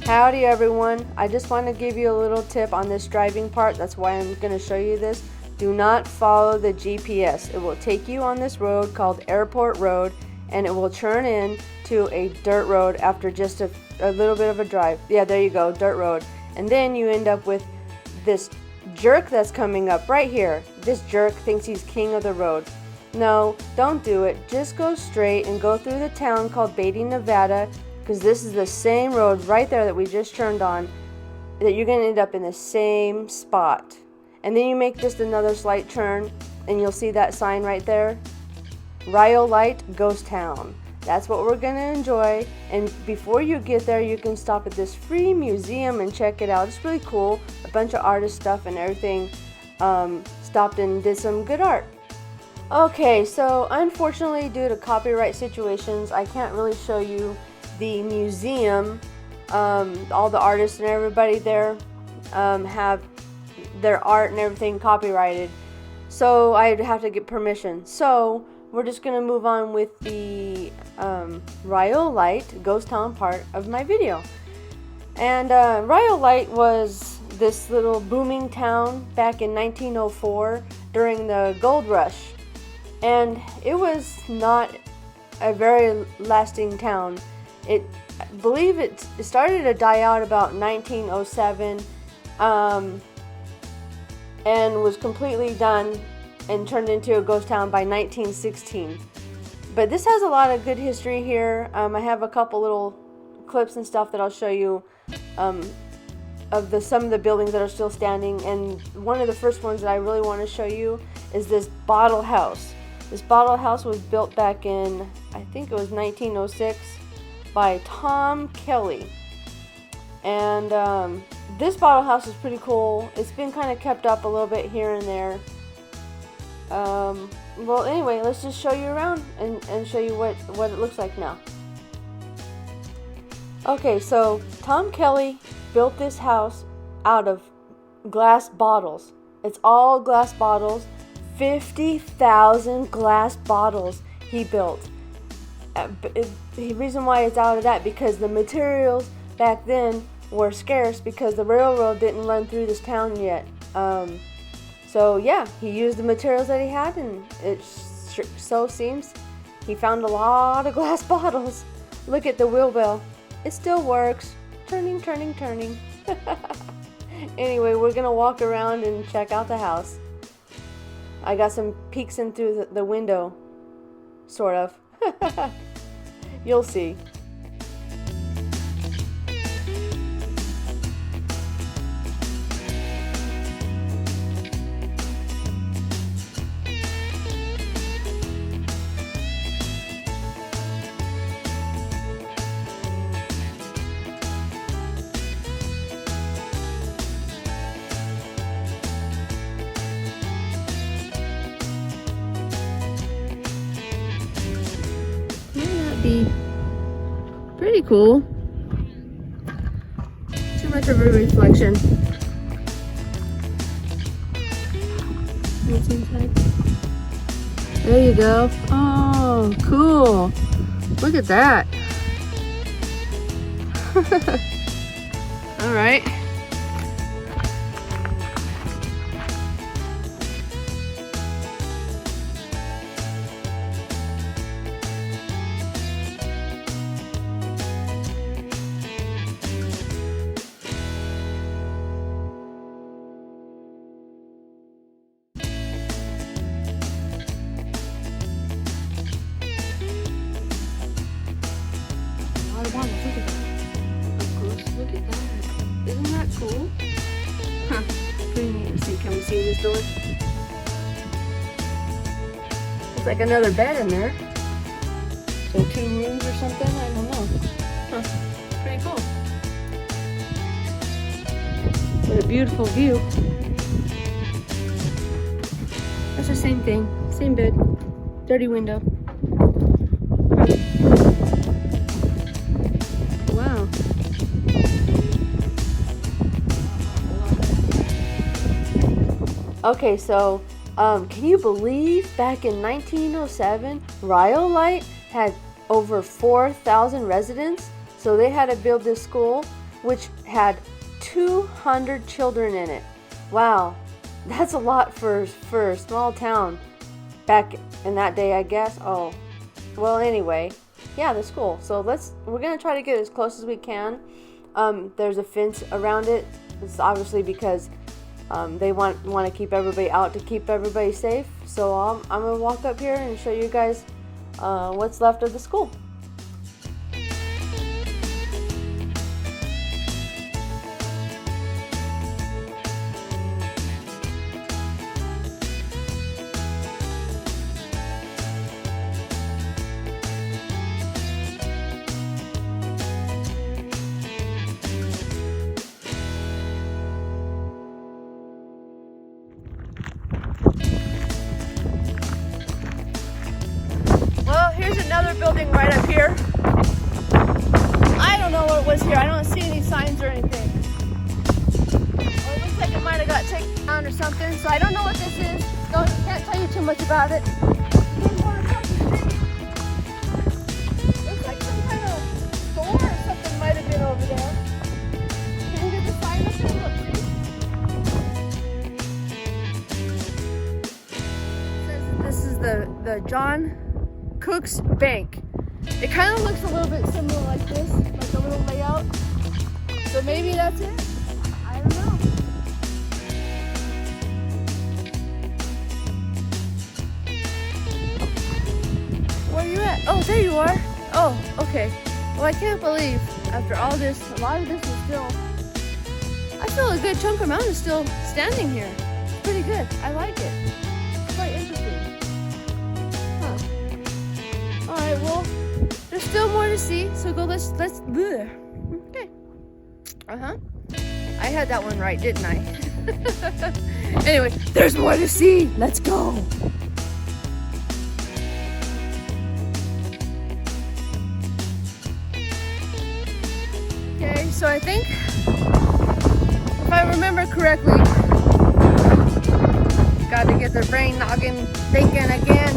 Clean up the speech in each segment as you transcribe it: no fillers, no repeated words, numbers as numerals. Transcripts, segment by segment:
Howdy everyone, I just want to give you a little tip on this driving part. That's why I'm going to show you this. Do not follow the GPS. It will take you on this road called Airport Road, and it will turn in to a dirt road after just a little bit of a drive. Yeah, there you go, dirt road. And then you end up with this jerk that's coming up right here. This jerk thinks he's king of the road. No, don't do it. Just go straight and go through the town called Beatty, Nevada, because this is the same road right there that we just turned on, that you're going to end up in the same spot. And then you make just another slight turn and you'll see that sign right there, Rhyolite Ghost Town. That's what we're going to enjoy. And before you get there, you can stop at this free museum and check it out. It's really cool. A bunch of artist stuff and everything. Stopped and did some good art. Okay, so unfortunately, due to copyright situations, I can't really show you the museum. All the artists and everybody there have their art and everything copyrighted, so I'd have to get permission. So we're just gonna move on with the Rhyolite Ghost Town part of my video. And Rhyolite was this little booming town back in 1904 during the gold rush, and it was not a very lasting town. I believe it started to die out about 1907, and was completely done and turned into a ghost town by 1916. But this has a lot of good history here. I have a couple little clips and stuff that I'll show you of some of the buildings that are still standing. And one of the first ones that I really want to show you is this bottle house. This bottle house was built back in, I think it was 1906. By Tom Kelly. And this bottle house is pretty cool. It's been kind of kept up a little bit here and there. Well, anyway, let's just show you around and show you what it looks like now. Okay, so Tom Kelly built this house out of glass bottles. It's all glass bottles. 50,000 glass bottles he built. The reason why it's out of that, because the materials back then were scarce because the railroad didn't run through this town yet. So yeah, he used the materials that he had, and it so seems he found a lot of glass bottles. Look at the wheel bell. It still works. Turning, turning, turning. Anyway, we're gonna walk around and check out the house. I got some peeks in through the window, sort of. You'll see. Be pretty cool. Too much of a reflection. What's inside? There you go. Oh, cool. Look at that. All right. Look at that. Isn't that cool? Huh. Pretty neat to see. Can we see this door? Looks like another bed in there. So 2 rooms or something? I don't know. Huh. Pretty cool. What a beautiful view. That's the same thing. Same bed. Dirty window. Wow. Okay, so can you believe back in 1907, Rhyolite had over 4,000 residents? So they had to build this school which had 200 children in it. Wow, that's a lot for a small town back in that day, I guess. Oh, well, anyway, yeah, the school. So we're gonna try to get as close as we can. There's a fence around it. It's obviously because they want to keep everybody out to keep everybody safe. So I'm gonna walk up here and show you guys what's left of the school. Here's another building right up here. I don't know what was here. I don't see any signs or anything. Well, it looks like it might have got taken down or something. So I don't know what this is. So I can't tell you too much about it. Looks like some kind of store or something might have been over there. Can you get the sign up there? Look, see? It says that this is the John Cook's Bank. It kind of looks a little bit similar like this, like a little layout. So maybe that's it. I don't know. Where are you at? Oh, there you are. Oh, okay. Well, I can't believe after all this, a lot of this is still, I feel a good chunk amount is still standing here. It's pretty good. I like it. It's quite interesting. Alright, well, there's still more to see, so let's bleh. Okay. I had that one right, didn't I? Anyway, there's more to see. Let's go. Okay, so I think, if I remember correctly, got to get the brain noggin thinking again.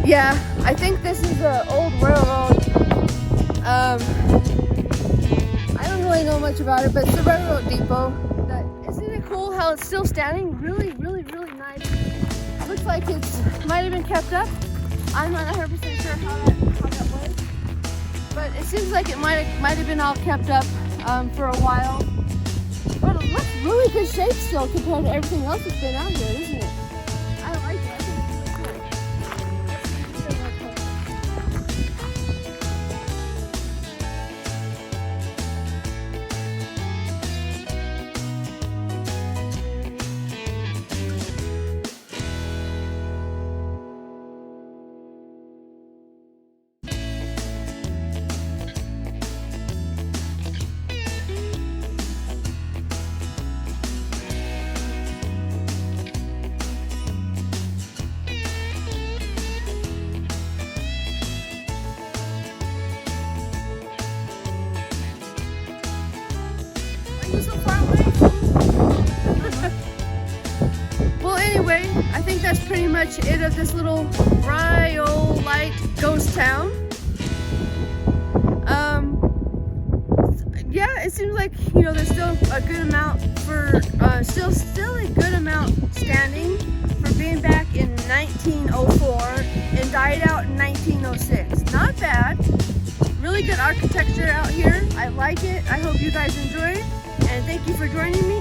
Yeah, I think this is the old railroad. I don't really know much about it, but it's the railroad depot. Isn't it cool how it's still standing? Really, really, really nice. It looks like it might have been kept up. I'm not 100% sure how that was, but it seems like it might have been all kept up for a while. But it looks really good shape still compared to everything else that's been out here, isn't it? I like it. I think it's really cool. So far away. Well, anyway, I think that's pretty much it of this little Rhyolite ghost town. Yeah, it seems like, you know, there's still a good amount for still a good amount standing for being back in 1904 and died out in 1906. Not bad. Really good architecture out here. I like it. I hope you guys enjoy it. And thank you for joining me.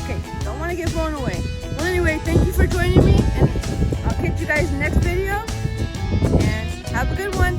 Okay, don't want to get blown away. Well, anyway, thank you for joining me, and I'll catch you guys in the next video. And have a good one.